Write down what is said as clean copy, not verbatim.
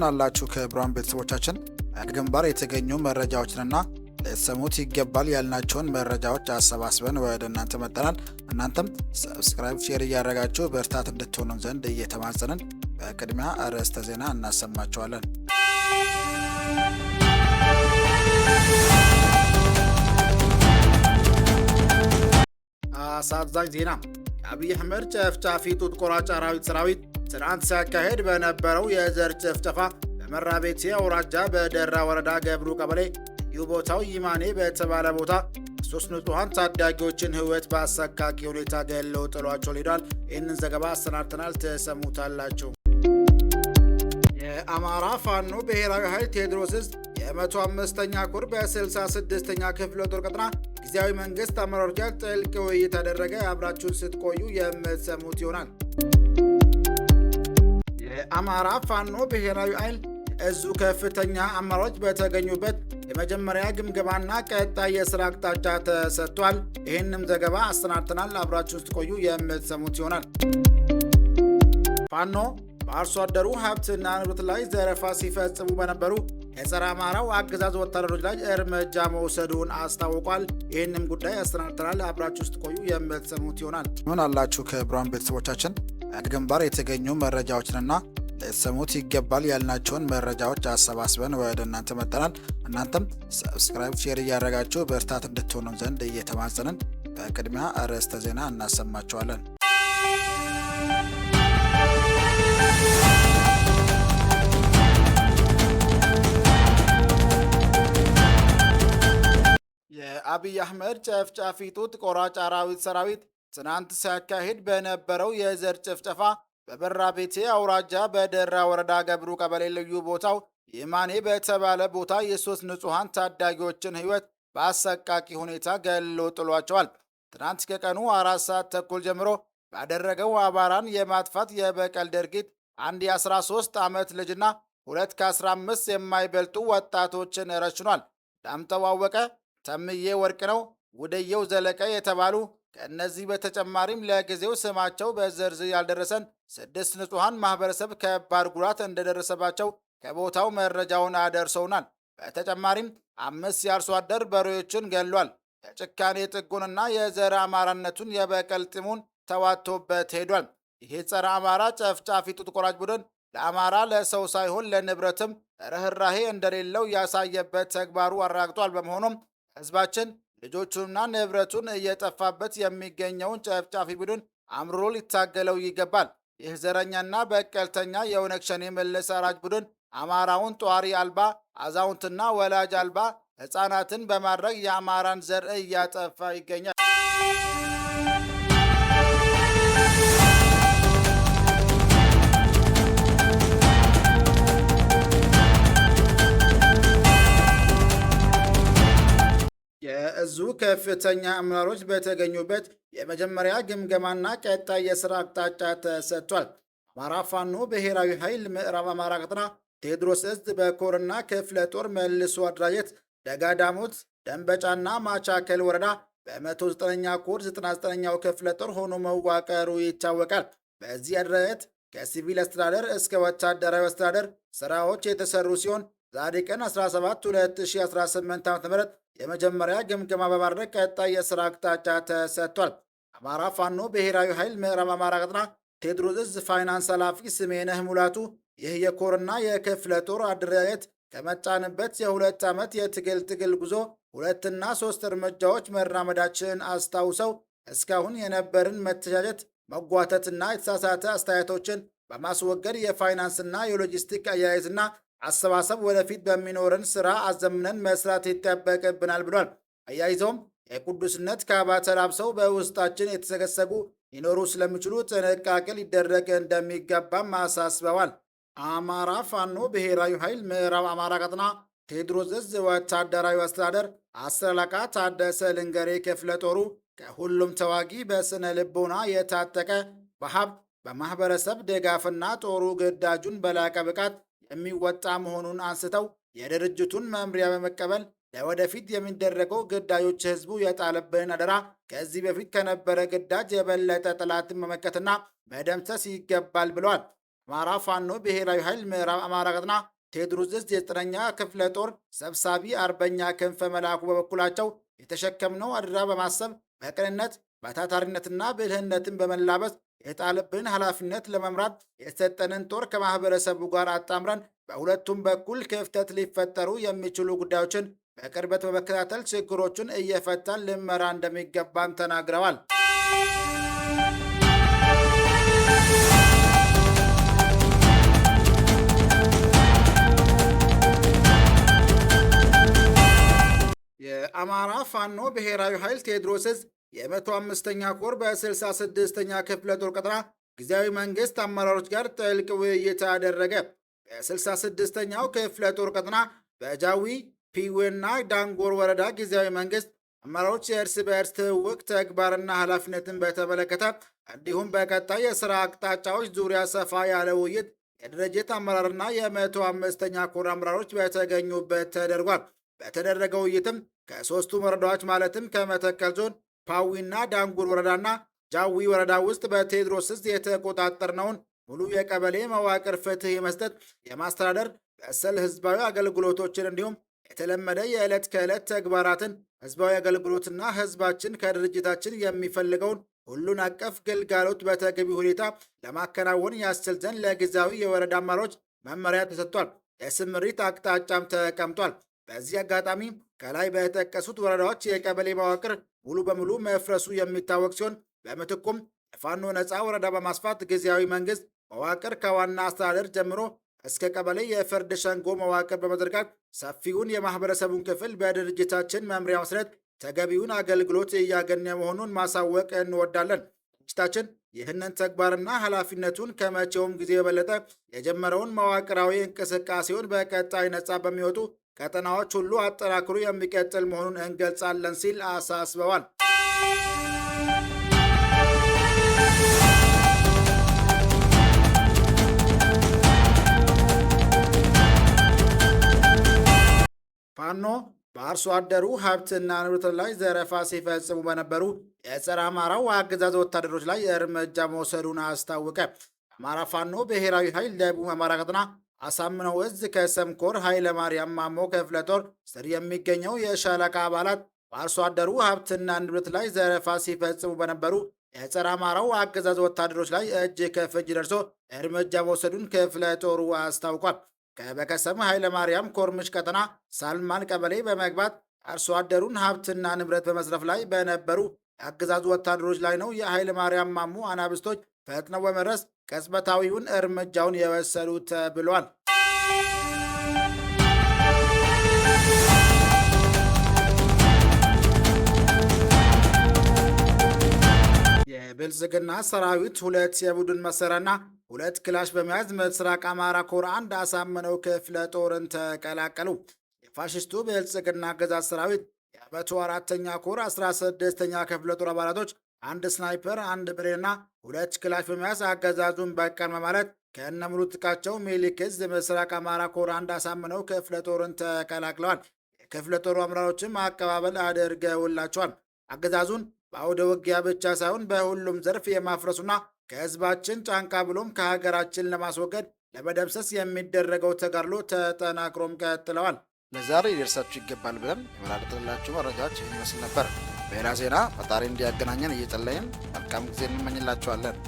አላችሁ ክቡራን ቤተሰቦቻችን ግንባር የተገኙ መረጃዎችንና ለሰሙት ይገባል ያልናቸውን መረጃዎች አሰባስበን ወደ እናንተ መጥተናል። እናንተም ሰብስክራይብ፣ ሼር እያደረጋችሁ በርታት እንድትሆኑ ዘንድ እየተማጸንን በቅድሚያ አርዕስተ ዜና እናሰማቸዋለን። አሳዛኝ ዜና የአብይ አህመድ ጨፍጫፊ ጡት ቆራጭ አራዊት ሰራዊት ትናንት ሲያካሄድ በነበረው የዘር ጭፍጨፋ በመራቤቴ አውራጃ በደራ ወረዳ ገብሩ ቀበሌ ልዩ ቦታው ይማኔ በተባለ ቦታ ሶስት ንጹሐን ታዳጊዎችን ሕይወት በአሰቃቂ ሁኔታ ገለው ጥሏቸው ሄዷል። ይህንን ዘገባ አሰናድተናል፣ ተሰሙታላችሁ። የአማራ ፋኖ ብሔራዊ ኃይል ቴዎድሮስ ዕዝ የ105ኛ ኮር በ66ኛ ክፍለ ጦር ቀጠና ጊዜያዊ መንግስት አመራሮች ጋር ጥልቅ ውይይት ያደረገ። አብራችሁን ስትቆዩ የምትሰሙት ይሆናል። የአማራ ፋኖ ብሔራዊ ኃይል እዙ ከፍተኛ አመራሮች በተገኙበት የመጀመሪያ ግምገማና ቀጣይ የስራ አቅጣጫ ተሰጥቷል። ይህንም ዘገባ አሰናድተናል። አብራችሁን ስትቆዩ የምትሰሙት ይሆናል። ፋኖ በአርሶ አደሩ ሀብትና ንብረት ላይ ዘረፋ ሲፈጽሙ በነበሩ የጸረ አማራው አገዛዝ ወታደሮች ላይ እርምጃ መውሰዱን አስታውቋል። ይህንም ጉዳይ አሰናድተናል። አብራችሁ ስትቆዩ የምትሰሙት ይሆናል። ምን አላችሁ ክቡራን ቤተሰቦቻችን ግንባር የተገኙ መረጃዎችንና ለሰሙት ይገባል ያልናቸውን መረጃዎች አሰባስበን ወደ እናንተ መጥተናል። እናንተም ሰብስክራይብ፣ ሼር እያደረጋችሁ በርታት እንድትሆኑ ዘንድ እየተማጸንን በቅድሚያ አርዕስተ ዜና እናሰማቸዋለን። የአብይ አህመድ ጨፍጫፊ ጡት ቆራጭ አራዊት ሰራዊት ትናንት ሲያካሂድ በነበረው የዘር ጭፍጨፋ በመራቤቴ አውራጃ በደራ ወረዳ ገብሩ ቀበሌ ልዩ ቦታው ይማኔ በተባለ ቦታ የሶስት ንጹሐን ታዳጊዎችን ሕይወት በአሰቃቂ ሁኔታ ገሎ ጥሏቸዋል። ትናንት ከቀኑ 4 ሰዓት ተኩል ጀምሮ ባደረገው አማራን የማጥፋት የበቀል ድርጊት አንድ የ13 ዓመት ልጅና 2 ከ15 የማይበልጡ ወጣቶችን ረሽኗል። ዳምጠው አወቀ፣ ተምዬ ወርቅነው፣ ውደየው ዘለቀ የተባሉ ከእነዚህ በተጨማሪም ለጊዜው ስማቸው በዝርዝር ያልደረሰን 6 ንጹሐን ማህበረሰብ ከባድ ጉዳት እንደደረሰባቸው ከቦታው መረጃውን አደርሰውናል። በተጨማሪም 5 የአርሶ አደር በሬዎችን ገሏል። የጭካኔ ጥጉንና የዘር አማራነቱን የበቀል ጢሙን ተዋቶበት ሄዷል። ይህ ጸረ አማራ ጨፍጫፊ ጡት ቆራጭ ቡድን ለአማራ ለሰው ሳይሆን ለንብረትም ርኅራሄ እንደሌለው ያሳየበት ተግባሩ አረጋግጧል። በመሆኑም ህዝባችን ልጆቹንና ንብረቱን እየጠፋበት የሚገኘውን ጨፍጫፊ ቡድን አምርሮ ሊታገለው ይገባል። ይህ ዘረኛና በቀልተኛ የኦነግ ሸኔ መለስ አራጅ ቡድን አማራውን ጧሪ አልባ፣ አዛውንትና ወላጅ አልባ ሕፃናትን በማድረግ የአማራን ዘር እያጠፋ ይገኛል። የእዙ ከፍተኛ አመራሮች በተገኙበት የመጀመሪያ ግምገማና ቀጣይ የስራ አቅጣጫ ተሰጥቷል። አማራ ፋኖ ብሔራዊ ኃይል ምዕራብ አማራ ቀጠና ቴዎድሮስ ዕዝ በኮርና ክፍለ ጦር መልሶ አደራጀት ደጋዳሞት፣ ደንበጫና ማቻከል ወረዳ በ109ኛ ኮር 99ኛው ክፍለ ጦር ሆኖ መዋቀሩ ይታወቃል። በዚህ አደራጀት ከሲቪል አስተዳደር እስከ ወታደራዊ አስተዳደር ስራዎች የተሰሩ ሲሆን ዛሬ ቀን 17 2018 ዓ.ም የመጀመሪያ ግምገማ በማድረግ ቀጣይ የስራ አቅጣጫ ተሰጥቷል። አማራ ፋኖ ብሔራዊ ኃይል ምዕራብ አማራ ቀጠና ቴዎድሮስ ዕዝ ፋይናንስ ኃላፊ ስሜነህ ሙላቱ ይህ የኮርና የክፍለ ጦር አደረጃጀት ከመጣንበት የ2 ዓመት የትግል ጉዞ 2 እና 3 እርምጃዎች መራመዳችን አስታውሰው እስካሁን የነበርን መተቻቸት፣ መጓተትና የተሳሳተ አስተያየቶችን በማስወገድ የፋይናንስና የሎጂስቲክ አያያዝና አሰባሰብ ወደፊት በሚኖረን ስራ አዘምነን መስራት ይጠበቅብናል ብሏል። አያይዘውም የቅዱስነት ካባ ተላብሰው በውስጣችን የተሰገሰጉ ሊኖሩ ስለሚችሉ ጥንቃቄ ሊደረግ እንደሚገባም አሳስበዋል። አማራ ፋኖ ብሔራዊ ኃይል ምዕራብ አማራ ቀጠና ቴዎድሮስ ዕዝ ወታደራዊ አስተዳደር 10 አለቃ ታደሰ ልንገሬ ክፍለ ጦሩ ከሁሉም ተዋጊ በስነ ልቦና የታጠቀ በሀብት በማህበረሰብ ድጋፍና ጦሩ ግዳጁን በላቀ ብቃት የሚወጣ መሆኑን አንስተው የድርጅቱን መምሪያ በመቀበል ለወደፊት የሚደረገው ግዳጆች ህዝቡ የጣለብን አደራ ከዚህ በፊት ከነበረ ግዳጅ የበለጠ ጠላትን መመከትና መደምሰስ ይገባል ብለዋል። አማራ ፋኖ ብሔራዊ ኃይል ምዕራብ አማራ ቀጠና ቴዎድሮስ ዕዝ የ9ኛ ክፍለ ጦር ሰብሳቢ አርበኛ ክንፈ መላኩ በበኩላቸው የተሸከምነው አደራ በማሰብ በቅንነት በታታሪነትና ብልህነትን በመላበስ የጣለብን ኃላፊነት ለመምራት የተሰጠንን ጦር ከማህበረሰቡ ጋር አጣምረን በሁለቱም በኩል ክፍተት ሊፈጠሩ የሚችሉ ጉዳዮችን በቅርበት በመከታተል ችግሮቹን እየፈታን ልንመራ እንደሚገባም ተናግረዋል። የአማራ ፋኖ ብሔራዊ ኃይል ቴዎድሮስ ዕዝ የ105ኛ ኮር በ66ኛ ክፍለ ጦር ቀጠና ጊዜያዊ መንግስት አመራሮች ጋር ጥልቅ ውይይት አደረገ። በ66ኛው ክፍለ ጦር ቀጠና በጃዊ ፒዌና ዳንጎር ወረዳ ጊዜያዊ መንግስት አመራሮች የእርስ በእርስ ትውውቅ ተግባርና ኃላፊነትን በተመለከተ እንዲሁም በቀጣይ የሥራ አቅጣጫዎች ዙሪያ ሰፋ ያለ ውይይት የድርጅት አመራርና የ105ኛ ኮር አመራሮች በተገኙበት ተደርጓል። በተደረገው ውይይትም ከሦስቱ ወረዳዎች ማለትም ከመተከል ዞን ፓዊና ዳንጉር ወረዳና ጃዊ ወረዳ ውስጥ በቴዎድሮስ ዕዝ የተቆጣጠርነውን ሙሉ የቀበሌ መዋቅር ፍትህ የመስጠት የማስተዳደር መሰል ህዝባዊ አገልግሎቶችን እንዲሁም የተለመደ የዕለት ከዕለት ተግባራትን ህዝባዊ አገልግሎትና ህዝባችን ከድርጅታችን የሚፈልገውን ሁሉን አቀፍ ግልጋሎት በተገቢ ሁኔታ ለማከናወን ያስችል ዘንድ ለጊዜያዊ የወረዳ አመራሮች መመሪያ ተሰጥቷል። የስምሪት አቅጣጫም ተቀምጧል። በዚህ አጋጣሚ ከላይ በተጠቀሱት ወረዳዎች የቀበሌ መዋቅር ሙሉ በሙሉ መፍረሱ የሚታወቅ ሲሆን በምትኩም የፋኖ ነፃ ወረዳ በማስፋት ጊዜያዊ መንግስት መዋቅር ከዋና አስተዳደር ጀምሮ እስከ ቀበሌ የፍርድ ሸንጎ መዋቅር በመዘርጋት ሰፊውን የማህበረሰቡን ክፍል በድርጅታችን መምሪያ መሰረት ተገቢውን አገልግሎት እያገኘ መሆኑን ማሳወቅ እንወዳለን። ድርጅታችን ይህንን ተግባርና ኃላፊነቱን ከመቼውም ጊዜ የበለጠ የጀመረውን መዋቅራዊ እንቅስቃሴውን በቀጣይ ነፃ በሚወጡ ቀጠናዎች ሁሉ አጠናክሮ የሚቀጥል መሆኑን እንገልጻለን ሲል አሳስበዋል። ፋኖ በአርሶ አደሩ ሀብትና ንብረት ላይ ዘረፋ ሲፈጽሙ በነበሩ የጸረ አማራው አገዛዝ ወታደሮች ላይ እርምጃ መውሰዱን አስታወቀ። አማራ ፋኖ ብሔራዊ ኃይል ደቡብ አማራ ቀጠና አሳምነው ዕዝ ከሰምኮር ኃይለ ማርያም ማሞ ክፍለ ጦር ስር የሚገኘው የሻለቃ አባላት በአርሶ አደሩ ሀብትና ንብረት ላይ ዘረፋ ሲፈጽሙ በነበሩ የጸረ አማራው አገዛዝ ወታደሮች ላይ እጅ ከፍንጅ ደርሶ እርምጃ መውሰዱን ክፍለ ጦሩ አስታውቋል። በከሰም ኃይለ ማርያም ኮርምሽ ቀጠና ሳልማን ቀበሌ በመግባት አርሶ አደሩን ሀብትና ንብረት በመዝረፍ ላይ በነበሩ የአገዛዙ ወታደሮች ላይ ነው የኃይለ ማርያም ማሞ አናብስቶች ፈጥነው በመድረስ ቅጽበታዊውን እርምጃውን የወሰዱት ብሏል። የብልጽግና ሰራዊት 2 የቡድን መሳሪያና 2 ክላሽ በመያዝ ምስራቅ አማራ ኮር 1 አሳምነው ክፍለ ጦርን ተቀላቀሉ። የፋሽስቱ ብልጽግና አገዛዝ ሰራዊት የ104ኛ ኮር 16ኛ ክፍለ ጦር አባላቶች 1 ስናይፐር፣ 1 ብሬንና 2 ክላሽ በመያዝ አገዛዙን በቀን በማለት ከነሙሉ ትጥቃቸው ሚኒሊክ ዕዝ ምስራቅ አማራ ኮር 1 አሳምነው ክፍለ ጦርን ተቀላቅለዋል። የክፍለ ጦሩ አመራሮችም አቀባበል አድርገውላቸዋል። አገዛዙን በአውደ ውጊያ ብቻ ሳይሆን በሁሉም ዘርፍ የማፍረሱና ከህዝባችን ጫንቃ ብሎም ከሀገራችን ለማስወገድ ለመደምሰስ የሚደረገው ተጋድሎ ተጠናክሮም ቀጥለዋል። ለዛሬ ሊደርሳችሁ ይገባል ብለን የመራረጥንላችሁ መረጃዎች ይህን ይመስል ነበር። በሌላ ዜና ፈጣሪ እንዲያገናኘን እየጸለይን መልካም ጊዜ እንመኝላችኋለን።